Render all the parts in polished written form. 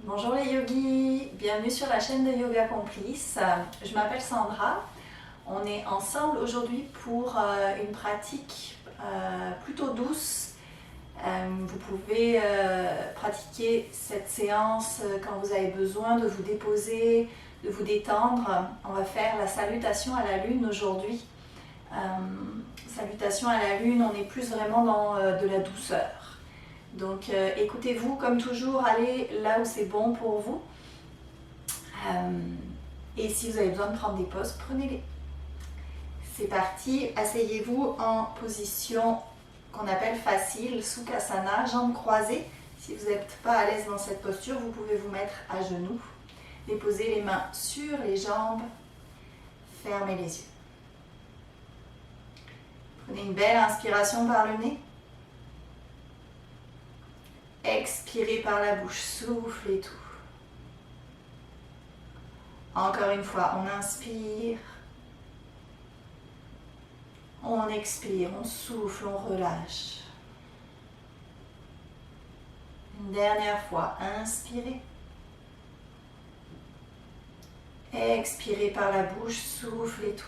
Bonjour les yogis, bienvenue sur la chaîne de Yoga Complice. Je m'appelle Sandra. On est ensemble aujourd'hui pour une pratique plutôt douce. Vous pouvez pratiquer cette séance quand vous avez besoin de vous déposer, de vous détendre. On va faire la salutation à la lune aujourd'hui. Salutation à la lune, on est plus vraiment dans de la douceur. Donc écoutez-vous comme toujours, allez là où c'est bon pour vous. Et si vous avez besoin de prendre des pauses, prenez-les. C'est parti, asseyez-vous en position qu'on appelle facile, Sukhasana, jambes croisées. Si vous n'êtes pas à l'aise dans cette posture, vous pouvez vous mettre à genoux. Déposez les mains sur les jambes, fermez les yeux. Prenez une belle inspiration par le nez. Expirez par la bouche, soufflez tout. Encore une fois, on inspire. On expire, on souffle, on relâche. Une dernière fois, inspirez. Expirez par la bouche, soufflez tout.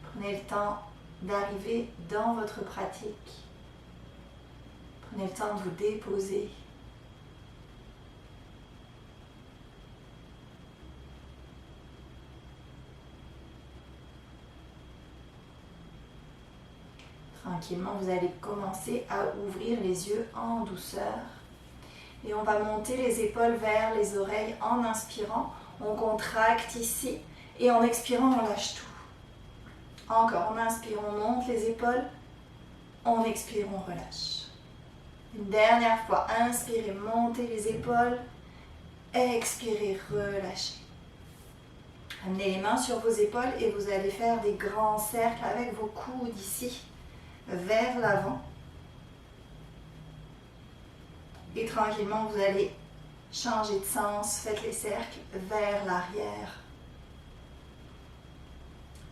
Prenez le temps d'arriver dans votre pratique. Prenez le temps de vous déposer. Tranquillement, vous allez commencer à ouvrir les yeux en douceur. Et on va monter les épaules vers les oreilles en inspirant. On contracte ici. Et en expirant, on lâche tout. Encore, on inspire, on monte les épaules. On expire, on relâche. Une dernière fois, inspirez, montez les épaules. Expirez, relâchez. Amenez les mains sur vos épaules et vous allez faire des grands cercles avec vos coudes ici, vers l'avant. Et tranquillement, vous allez changer de sens. Faites les cercles vers l'arrière.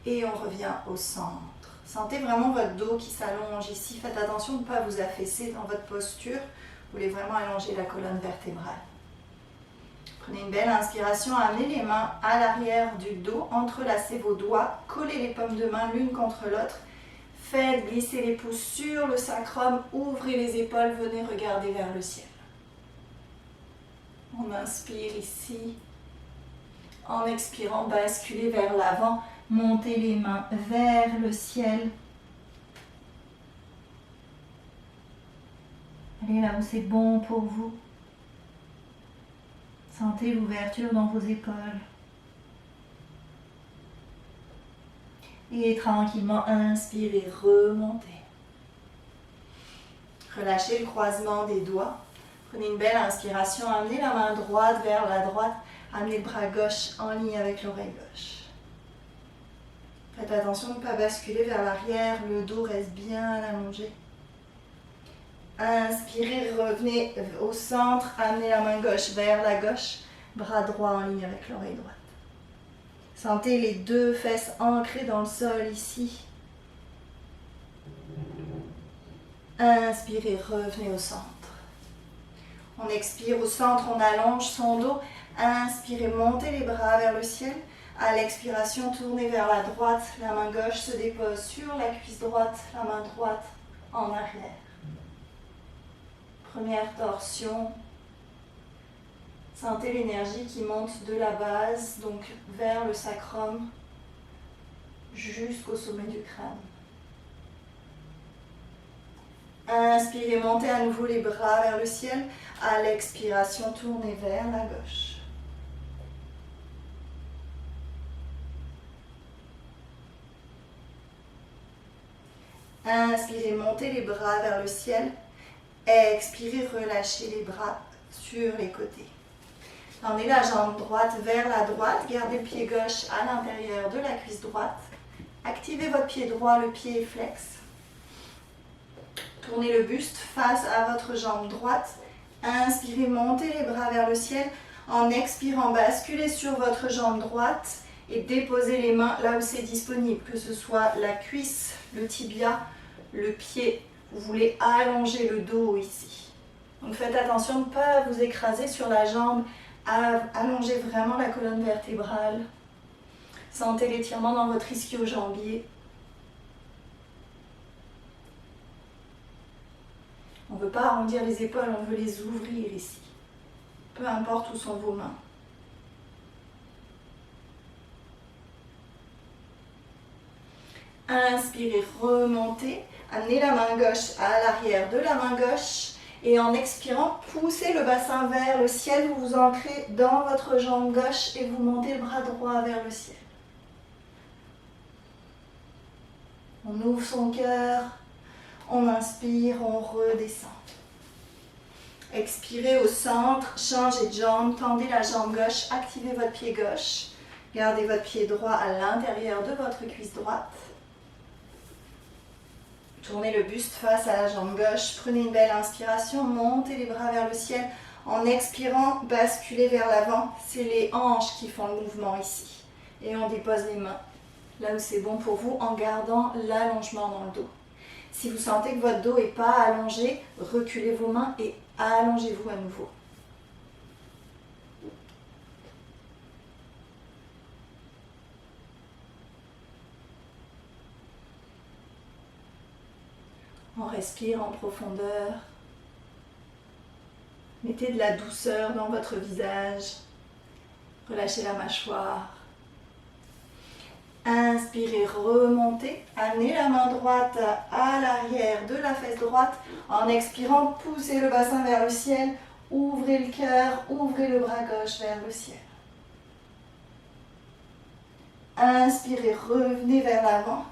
Et on revient au centre. Sentez vraiment votre dos qui s'allonge ici. Faites attention de ne pas vous affaisser dans votre posture. Vous voulez vraiment allonger la colonne vertébrale. Prenez une belle inspiration. Amenez les mains à l'arrière du dos. Entrelacez vos doigts. Collez les paumes de main l'une contre l'autre. Faites glisser les pouces sur le sacrum. Ouvrez les épaules. Venez regarder vers le ciel. On inspire ici. En expirant, basculez vers l'avant. Montez les mains vers le ciel. Allez là où c'est bon pour vous. Sentez l'ouverture dans vos épaules. Et tranquillement, inspirez, remontez. Relâchez le croisement des doigts. Prenez une belle inspiration. Amenez la main droite vers la droite. Amenez le bras gauche en ligne avec l'oreille gauche. Faites attention de ne pas basculer vers l'arrière, le dos reste bien allongé. Inspirez, revenez au centre, amenez la main gauche vers la gauche, bras droit en ligne avec l'oreille droite. Sentez les deux fesses ancrées dans le sol ici. Inspirez, revenez au centre. On expire au centre, on allonge son dos. Inspirez, montez les bras vers le ciel. À l'expiration, tournez vers la droite, la main gauche se dépose sur la cuisse droite, la main droite en arrière. Première torsion. Sentez l'énergie qui monte de la base, donc vers le sacrum, jusqu'au sommet du crâne. Inspirez, montez à nouveau les bras vers le ciel. À l'expiration, tournez vers la gauche. Inspirez, montez les bras vers le ciel. Expirez, relâchez les bras sur les côtés. Emmenez la jambe droite vers la droite. Gardez le pied gauche à l'intérieur de la cuisse droite. Activez votre pied droit, le pied est flex. Tournez le buste face à votre jambe droite. Inspirez, montez les bras vers le ciel. En expirant, basculez sur votre jambe droite et déposez les mains là où c'est disponible, que ce soit la cuisse, le tibia, le pied. Vous voulez allonger le dos ici. Donc faites attention de ne pas vous écraser sur la jambe, allongez vraiment la colonne vertébrale. Sentez l'étirement dans votre ischio-jambier. On ne veut pas arrondir les épaules, on veut les ouvrir ici. Peu importe où sont vos mains. Inspirez, remontez. Amenez la main gauche à l'arrière de la main gauche. Et en expirant, poussez le bassin vers le ciel. Vous vous ancrez dans votre jambe gauche et vous montez le bras droit vers le ciel. On ouvre son cœur. On inspire, on redescend. Expirez au centre, changez de jambe, tendez la jambe gauche, activez votre pied gauche. Gardez votre pied droit à l'intérieur de votre cuisse droite. Tournez le buste face à la jambe gauche. Prenez une belle inspiration, montez les bras vers le ciel. En expirant, basculez vers l'avant. C'est les hanches qui font le mouvement ici. Et on dépose les mains là où c'est bon pour vous en gardant l'allongement dans le dos. Si vous sentez que votre dos n'est pas allongé, reculez vos mains et allongez-vous à nouveau. On respire en profondeur. Mettez de la douceur dans votre visage. Relâchez la mâchoire. Inspirez, remontez. Amenez la main droite à l'arrière de la fesse droite. En expirant, poussez le bassin vers le ciel. Ouvrez le cœur, ouvrez le bras gauche vers le ciel. Inspirez, revenez vers l'avant.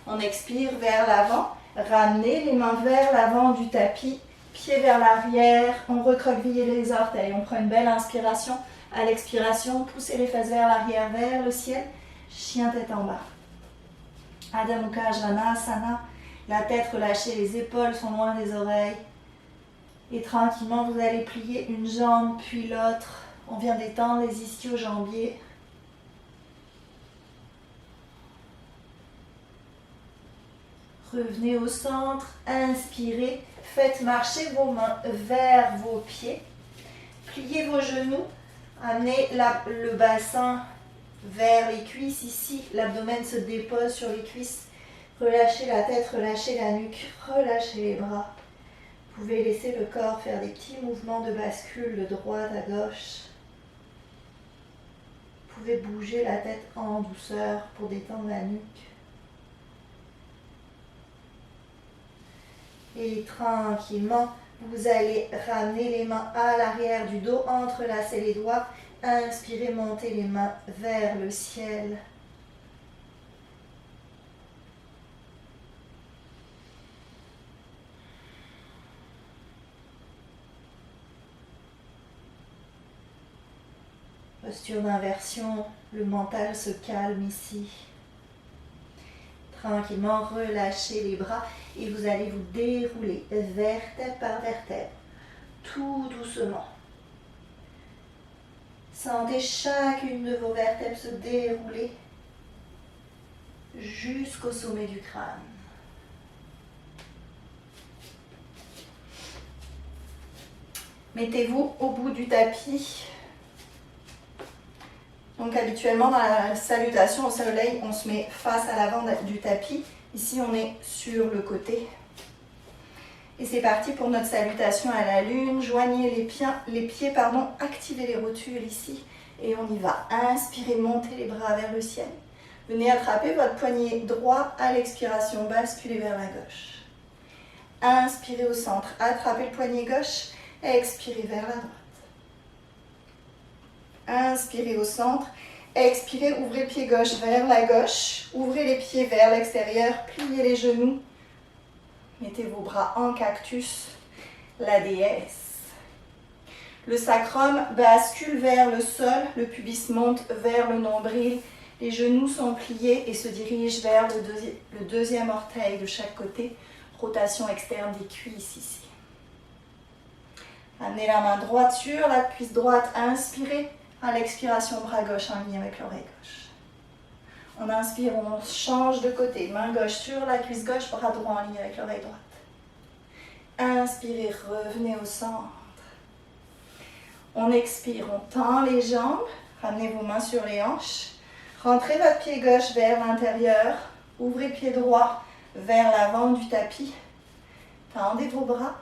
On expire vers l'avant. Ramenez les mains vers l'avant du tapis. Pieds vers l'arrière. On recroqueville les orteils. On prend une belle inspiration. À l'expiration, poussez les fesses vers l'arrière, vers le ciel. Chien tête en bas. Adho Mukha Svanasana. La tête relâchée, les épaules sont loin des oreilles. Et tranquillement, vous allez plier une jambe puis l'autre. On vient d'étendre les ischio-jambiers. Revenez au centre, inspirez. Faites marcher vos mains vers vos pieds. Pliez vos genoux. Amenez le bassin vers les cuisses. Ici, l'abdomen se dépose sur les cuisses. Relâchez la tête, relâchez la nuque, relâchez les bras. Vous pouvez laisser le corps faire des petits mouvements de bascule de droite à gauche. Vous pouvez bouger la tête en douceur pour détendre la nuque. Et tranquillement, vous allez ramener les mains à l'arrière du dos, entrelacer les doigts. Inspirez, montez les mains vers le ciel. Posture d'inversion, le mental se calme ici. Tranquillement, relâchez les bras et vous allez vous dérouler vertèbre par vertèbre, tout doucement. Sentez chacune de vos vertèbres se dérouler jusqu'au sommet du crâne. Mettez-vous au bout du tapis. Donc habituellement dans la salutation au soleil, on se met face à l'avant du tapis. Ici on est sur le côté. Et c'est parti pour notre salutation à la lune. Joignez les pieds, activez les rotules ici. Et on y va. Inspirez, montez les bras vers le ciel. Venez attraper votre poignet droit à l'expiration, basculez vers la gauche. Inspirez au centre, attrapez le poignet gauche, expirez vers la droite. Inspirez au centre, expirez, ouvrez le pied gauche vers la gauche, ouvrez les pieds vers l'extérieur, pliez les genoux, mettez vos bras en cactus, la déesse. Le sacrum bascule vers le sol, le pubis monte vers le nombril, les genoux sont pliés et se dirigent vers le deuxième orteil de chaque côté, rotation externe des cuisses ici. Amenez la main droite sur la cuisse droite, inspirez. À l'expiration, bras gauche en ligne avec l'oreille gauche. On inspire, on change de côté. Main gauche sur la cuisse gauche, bras droit en ligne avec l'oreille droite. Inspirez, revenez au centre. On expire, on tend les jambes. Ramenez vos mains sur les hanches. Rentrez votre pied gauche vers l'intérieur. Ouvrez le pied droit vers l'avant du tapis. Tendez vos bras.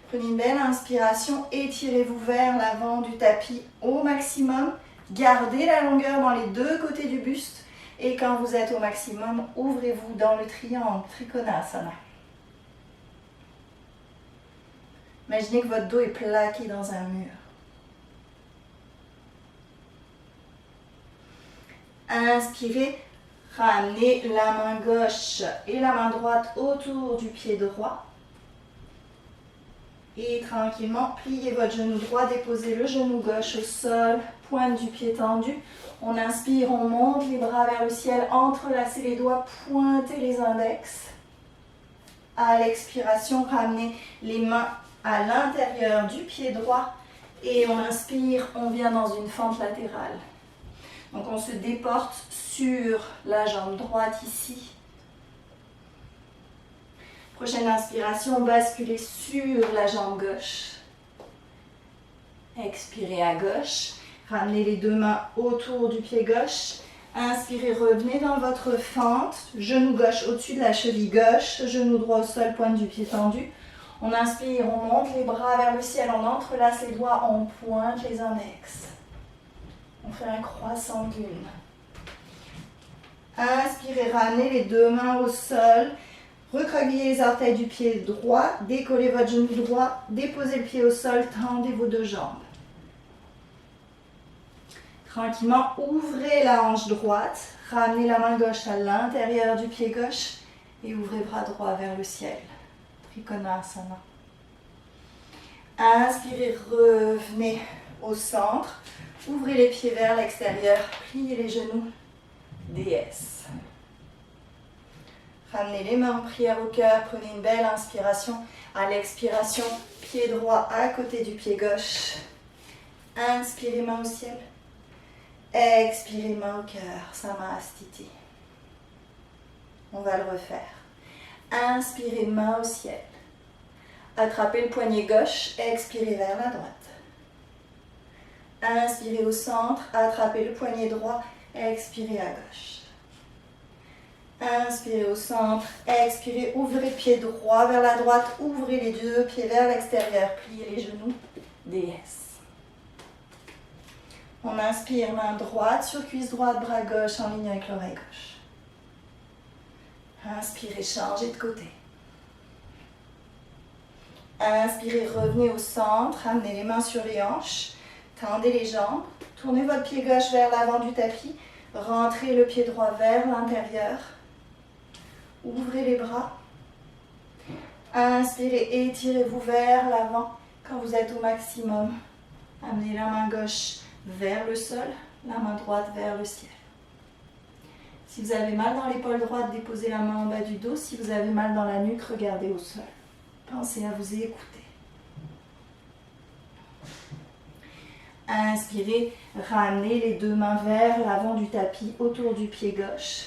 Prenez une belle inspiration. Étirez-vous vers l'avant du tapis au maximum. Gardez la longueur dans les deux côtés du buste. Et quand vous êtes au maximum, ouvrez-vous dans le triangle, Trikonasana. Imaginez que votre dos est plaqué dans un mur. Inspirez, ramenez la main gauche et la main droite autour du pied droit. Et tranquillement, pliez votre genou droit, déposez le genou gauche au sol, pointe du pied tendue. On inspire, on monte les bras vers le ciel, entrelacez les doigts, pointez les index. À l'expiration, ramenez les mains à l'intérieur du pied droit et on inspire, on vient dans une fente latérale. Donc on se déporte sur la jambe droite ici. Prochaine inspiration, basculez sur la jambe gauche. Expirez à gauche. Ramenez les deux mains autour du pied gauche. Inspirez, revenez dans votre fente. Genou gauche au-dessus de la cheville gauche. Genou droit au sol, pointe du pied tendu. On inspire, on monte les bras vers le ciel. On entrelace les doigts, on pointe les index. On fait un croissant de lune. Inspirez, ramenez les deux mains au sol. Recroquevillez les orteils du pied droit. Décollez votre genou droit. Déposez le pied au sol. Tendez vos deux jambes. Tranquillement, ouvrez la hanche droite. Ramenez la main gauche à l'intérieur du pied gauche. Et ouvrez bras droit vers le ciel. Trikonasana. Inspirez, revenez au centre. Ouvrez les pieds vers l'extérieur, pliez les genoux, déesse. Ramenez les mains en prière au cœur, prenez une belle inspiration. À l'expiration, pied droit à côté du pied gauche. Inspirez, main au ciel. Expirez, main au cœur, Samastiti. On va le refaire. Inspirez, main au ciel. Attrapez le poignet gauche, expirez vers la droite. Inspirez au centre, attrapez le poignet droit, expirez à gauche. Inspirez au centre, expirez, ouvrez le pied droit vers la droite, ouvrez les deux pieds vers l'extérieur, pliez les genoux, déesse. On inspire, main droite sur cuisse droite, bras gauche en ligne avec l'oreille gauche. Inspirez, changez de côté. Inspirez, revenez au centre, amenez les mains sur les hanches. Tendez les jambes, tournez votre pied gauche vers l'avant du tapis, rentrez le pied droit vers l'intérieur, ouvrez les bras, inspirez, étirez-vous vers l'avant quand vous êtes au maximum. Amenez la main gauche vers le sol, la main droite vers le ciel. Si vous avez mal dans l'épaule droite, déposez la main en bas du dos. Si vous avez mal dans la nuque, regardez au sol. Pensez à vous écouter. Inspirez, ramenez les deux mains vers l'avant du tapis, autour du pied gauche.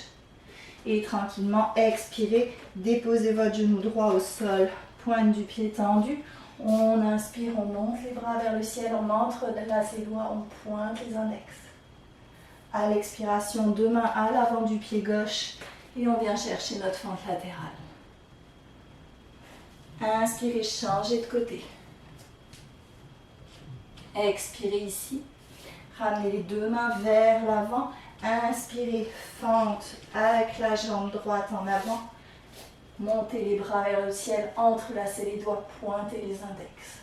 Et tranquillement, expirez, déposez votre genou droit au sol, pointe du pied tendu. On inspire, on monte les bras vers le ciel, on entrelace les doigts, on pointe les index. À l'expiration, deux mains à l'avant du pied gauche et on vient chercher notre fente latérale. Inspirez, changez de côté. Expirez ici. Ramenez les deux mains vers l'avant. Inspirez, fente avec la jambe droite en avant. Montez les bras vers le ciel, entrelacez les doigts, pointez les index.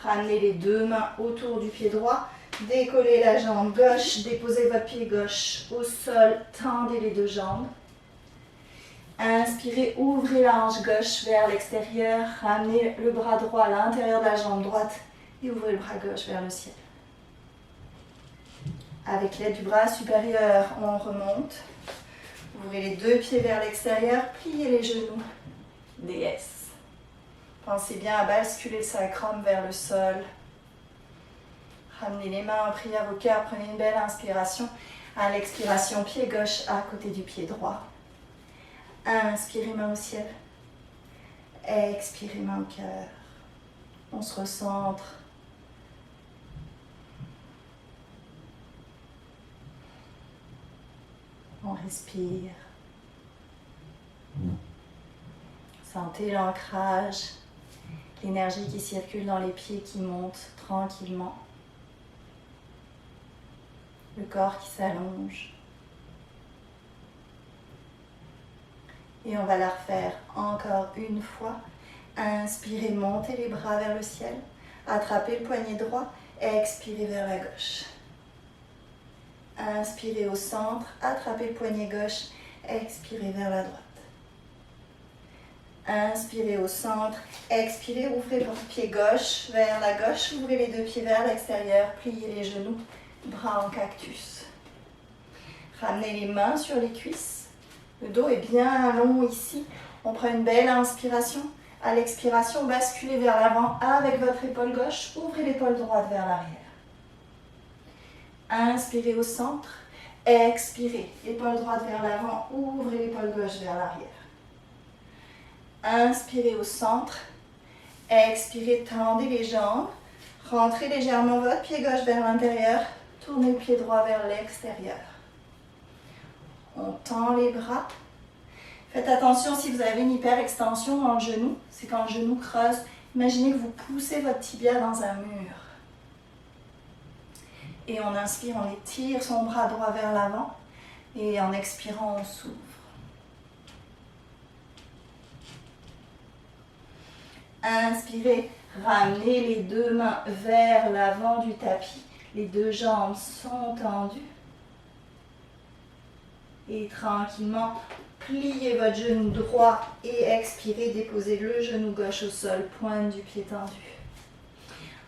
Ramenez les deux mains autour du pied droit. Décollez la jambe gauche, déposez votre pied gauche au sol, tendez les deux jambes. Inspirez, ouvrez la hanche gauche vers l'extérieur, ramenez le bras droit à l'intérieur de la jambe droite et ouvrez le bras gauche vers le ciel. Avec l'aide du bras supérieur, on remonte. Ouvrez les deux pieds vers l'extérieur, pliez les genoux, déesse. Pensez bien à basculer le sacrum vers le sol. Ramenez les mains en prière au cœur, prenez une belle inspiration. À l'expiration, pied gauche à côté du pied droit. Inspirez, main au ciel. Expirez, main au cœur. On se recentre. On respire. Sentez l'ancrage, l'énergie qui circule dans les pieds qui monte tranquillement. Le corps qui s'allonge. Et on va la refaire encore une fois. Inspirez, montez les bras vers le ciel. Attrapez le poignet droit. Expirez vers la gauche. Inspirez au centre. Attrapez le poignet gauche. Expirez vers la droite. Inspirez au centre. Expirez, ouvrez votre pied gauche vers la gauche. Ouvrez les deux pieds vers l'extérieur. Pliez les genoux. Bras en cactus. Ramenez les mains sur les cuisses. Le dos est bien long ici. On prend une belle inspiration. À l'expiration, basculez vers l'avant avec votre épaule gauche. Ouvrez l'épaule droite vers l'arrière. Inspirez au centre. Expirez. Épaule droite vers l'avant. Ouvrez l'épaule gauche vers l'arrière. Inspirez au centre. Expirez, tendez les jambes. Rentrez légèrement votre pied gauche vers l'intérieur. Tournez le pied droit vers l'extérieur. On tend les bras. Faites attention si vous avez une hyperextension dans le genou. C'est quand le genou creuse. Imaginez que vous poussez votre tibia dans un mur. Et on inspire, on étire son bras droit vers l'avant. Et en expirant, on s'ouvre. Inspirez, ramenez les deux mains vers l'avant du tapis. Les deux jambes sont tendues. Et tranquillement, pliez votre genou droit et expirez, déposez le genou gauche au sol, pointe du pied tendu.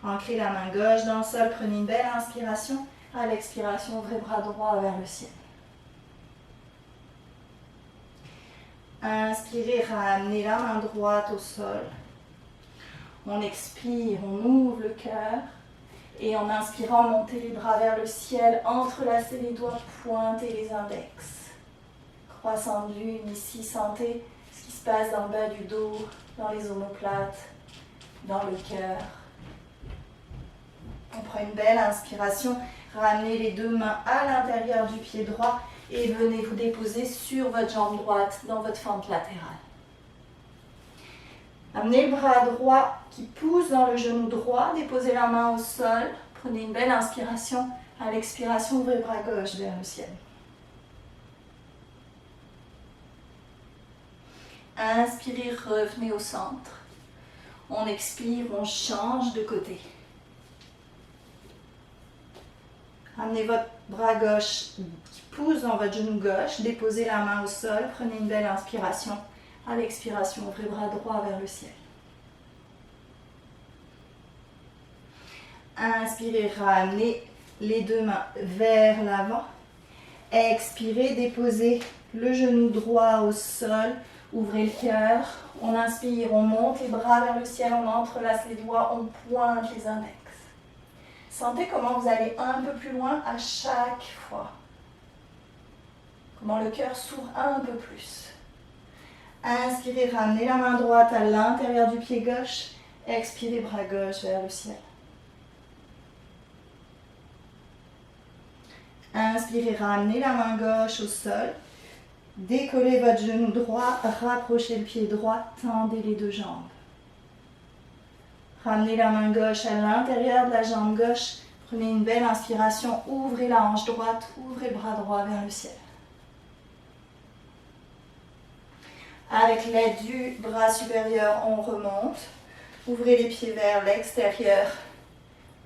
Ancrez la main gauche dans le sol, prenez une belle inspiration. À l'expiration, ouvrez bras droit vers le ciel. Inspirez, ramenez la main droite au sol. On expire, on ouvre le cœur. Et en inspirant, montez les bras vers le ciel, entrelacez les doigts, pointez les index. Croissant de lune, ici, sentez ce qui se passe dans le bas du dos, dans les omoplates, dans le cœur. On prend une belle inspiration, ramenez les deux mains à l'intérieur du pied droit et venez vous déposer sur votre jambe droite dans votre fente latérale. Amenez le bras droit qui pousse dans le genou droit, déposez la main au sol, prenez une belle inspiration, à l'expiration, ouvrez le bras gauche vers le ciel. Inspirez, revenez au centre. On expire, on change de côté. Amenez votre bras gauche qui pousse dans votre genou gauche, déposez la main au sol, prenez une belle inspiration. À l'expiration, ouvrez le bras droit vers le ciel. Inspirez, ramenez les deux mains vers l'avant. Expirez, déposez le genou droit au sol. Ouvrez le cœur. On inspire, on monte les bras vers le ciel, on entrelace les doigts, on pointe les index. Sentez comment vous allez un peu plus loin à chaque fois. Comment le cœur s'ouvre un peu plus. Inspirez, ramenez la main droite à l'intérieur du pied gauche. Expirez, bras gauche vers le ciel. Inspirez, ramenez la main gauche au sol. Décollez votre genou droit, rapprochez le pied droit, tendez les deux jambes. Ramenez la main gauche à l'intérieur de la jambe gauche. Prenez une belle inspiration, ouvrez la hanche droite, ouvrez le bras droit vers le ciel. Avec l'aide du bras supérieur, on remonte. Ouvrez les pieds vers l'extérieur.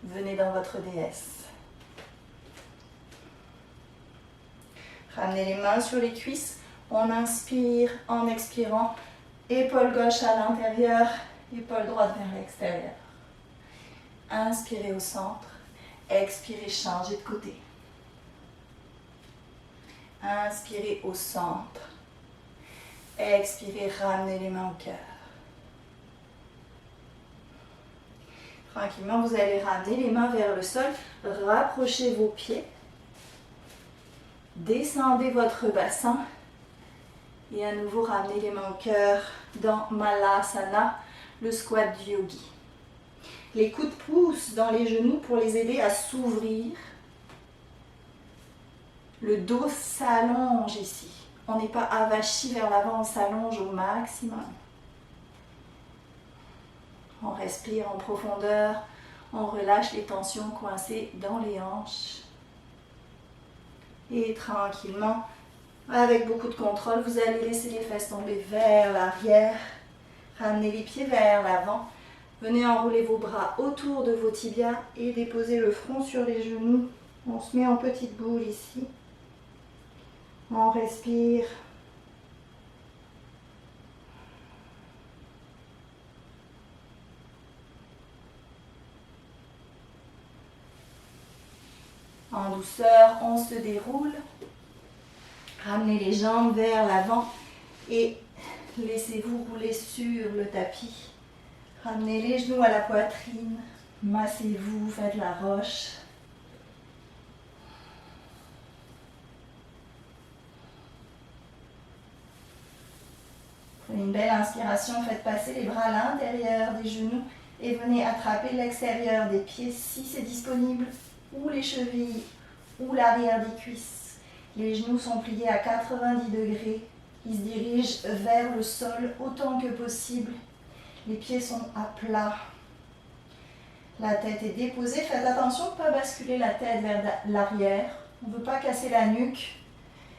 Venez dans votre déesse. Ramenez les mains sur les cuisses. On inspire en expirant. Épaule gauche à l'intérieur, épaule droite vers l'extérieur. Inspirez au centre. Expirez, changez de côté. Inspirez au centre. Expirez, ramenez les mains au cœur. Tranquillement, vous allez ramener les mains vers le sol. Rapprochez vos pieds. Descendez votre bassin. Et à nouveau, ramenez les mains au cœur dans Malasana, le squat du yogi. Les coudes de pouce dans les genoux pour les aider à s'ouvrir. Le dos s'allonge ici. On n'est pas avachi vers l'avant, on s'allonge au maximum. On respire en profondeur, on relâche les tensions coincées dans les hanches. Et tranquillement, avec beaucoup de contrôle, vous allez laisser les fesses tomber vers l'arrière. Ramenez les pieds vers l'avant. Venez enrouler vos bras autour de vos tibias et déposer le front sur les genoux. On se met en petite boule ici. On respire. En douceur, on se déroule. Ramenez les jambes vers l'avant et laissez-vous rouler sur le tapis. Ramenez les genoux à la poitrine. Massez-vous, faites la roche. Prenez une belle inspiration, faites passer les bras à l'intérieur des genoux et venez attraper l'extérieur des pieds si c'est disponible, ou les chevilles, ou l'arrière des cuisses. Les genoux sont pliés à 90 degrés. Ils se dirigent vers le sol autant que possible. Les pieds sont à plat. La tête est déposée. Faites attention de ne pas basculer la tête vers l'arrière. On ne veut pas casser la nuque.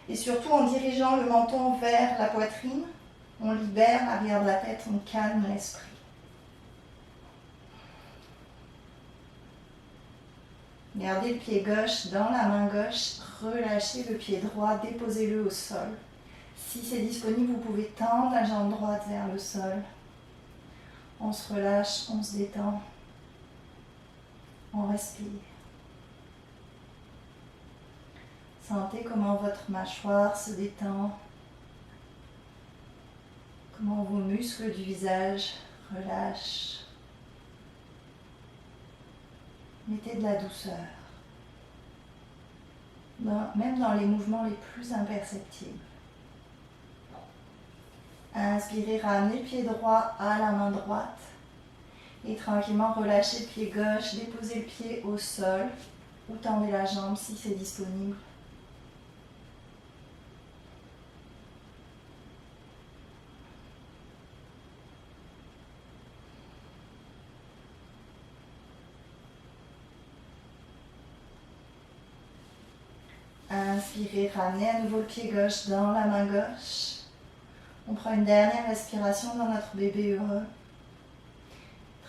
Et surtout en dirigeant le menton vers la poitrine, on libère l'arrière de la tête, on calme l'esprit. Gardez le pied gauche dans la main gauche, relâchez le pied droit, déposez-le au sol. Si c'est disponible, vous pouvez tendre la jambe droite vers le sol. On se relâche, on se détend, on respire. Sentez comment votre mâchoire se détend, comment vos muscles du visage relâchent. Mettez de la douceur, même dans les mouvements les plus imperceptibles. Inspirez, ramenez le pied droit à la main droite et tranquillement relâchez le pied gauche, déposez le pied au sol ou tendez la jambe si c'est disponible. Inspirez, ramenez à nouveau le pied gauche dans la main gauche. On prend une dernière respiration dans notre bébé heureux.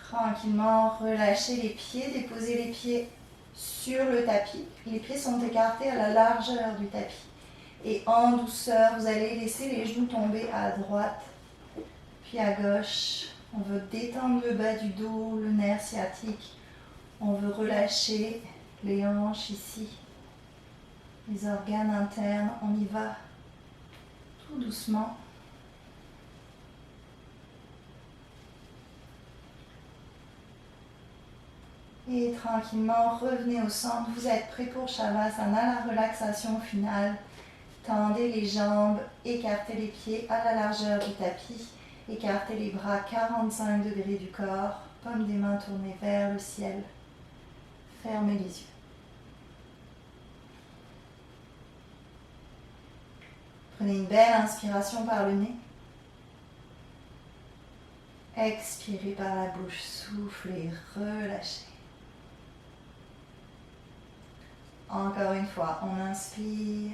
Tranquillement, relâchez les pieds, déposez les pieds sur le tapis. Les pieds sont écartés à la largeur du tapis. Et en douceur, vous allez laisser les genoux tomber à droite, puis à gauche. On veut détendre le bas du dos, le nerf sciatique. On veut relâcher les hanches ici. Les organes internes, on y va tout doucement. Et tranquillement, revenez au centre. Vous êtes prêts pour Shavasana, la relaxation finale. Tendez les jambes, écartez les pieds à la largeur du tapis. Écartez les bras 45 degrés du corps. Paumes des mains tournées vers le ciel. Fermez les yeux. Prenez une belle inspiration par le nez. Expirez par la bouche, soufflez, relâchez. Encore une fois, on inspire.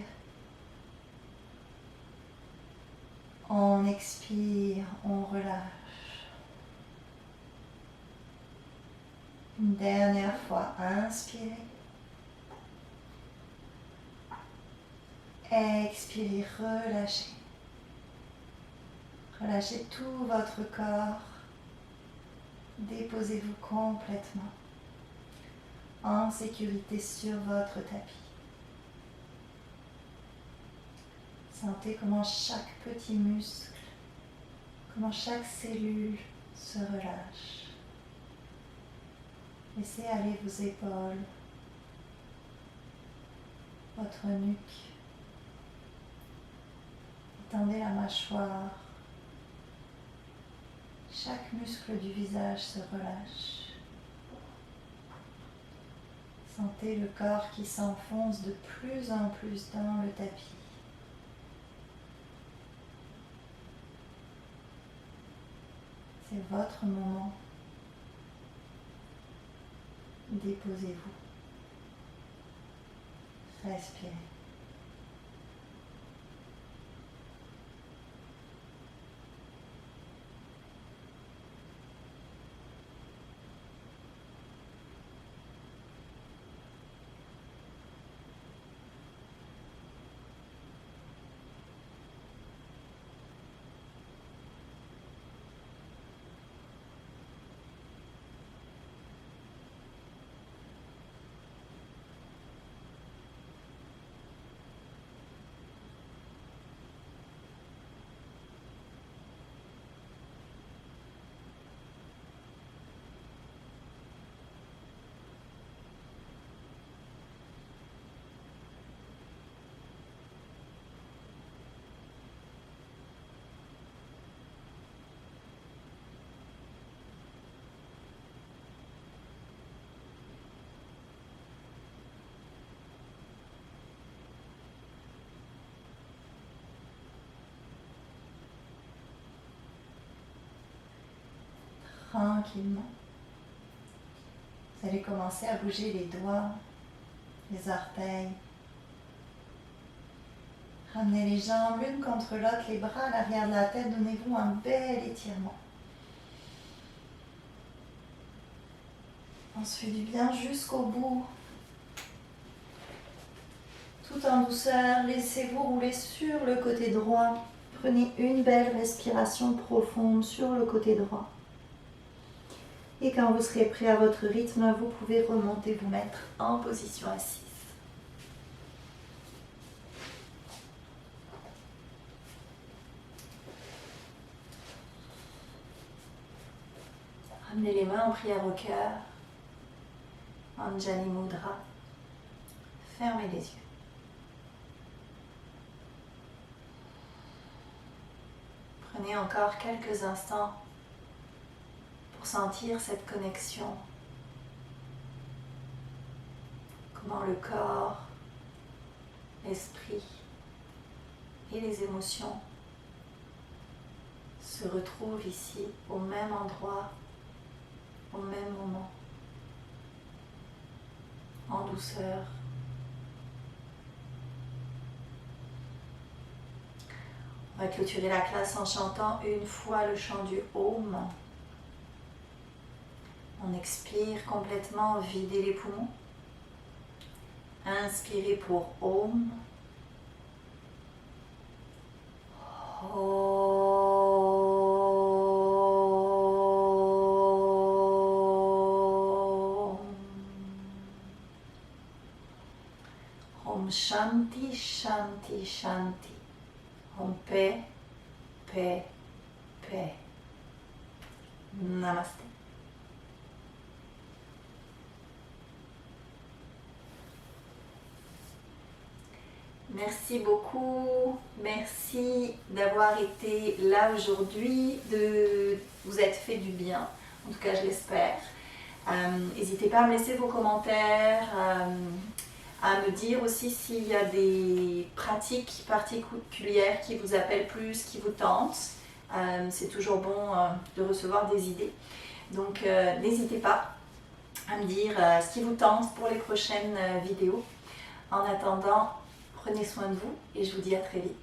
On expire, on relâche. Une dernière fois, inspirez. Expirez, relâchez. Relâchez tout votre corps. Déposez-vous complètement en sécurité sur votre tapis. Sentez comment chaque petit muscle, comment chaque cellule se relâche. Laissez aller vos épaules, votre nuque. Détendez la mâchoire. Chaque muscle du visage se relâche. Sentez le corps qui s'enfonce de plus en plus dans le tapis. C'est votre moment. Déposez-vous. Respirez. Tranquillement. Vous allez commencer à bouger les doigts, les orteils. Ramenez les jambes l'une contre l'autre, les bras à l'arrière de la tête. Donnez-vous un bel étirement. On se fait du bien jusqu'au bout. Tout en douceur, laissez-vous rouler sur le côté droit. Prenez une belle respiration profonde sur le côté droit. Et quand vous serez prêt à votre rythme, vous pouvez remonter, vous mettre en position assise. Ramenez les mains en prière au cœur. Anjali Mudra. Fermez les yeux. Prenez encore quelques instants pour sentir cette connexion. Comment le corps, l'esprit et les émotions se retrouvent ici au même endroit, au même moment, en douceur. On va clôturer la classe en chantant une fois le chant du Om. On expire complètement, videz les poumons. Inspirez pour Om. Om Shanti, Shanti, Shanti. Om paix, paix, paix. Namaste. Merci beaucoup, merci d'avoir été là aujourd'hui, de vous être fait du bien, en tout cas je l'espère. N'hésitez pas à me laisser vos commentaires, à me dire aussi s'il y a des pratiques particulières qui vous appellent plus, qui vous tentent. C'est toujours bon de recevoir des idées. Donc n'hésitez pas à me dire ce qui vous tente pour les prochaines vidéos. En attendant, prenez soin de vous et je vous dis à très vite.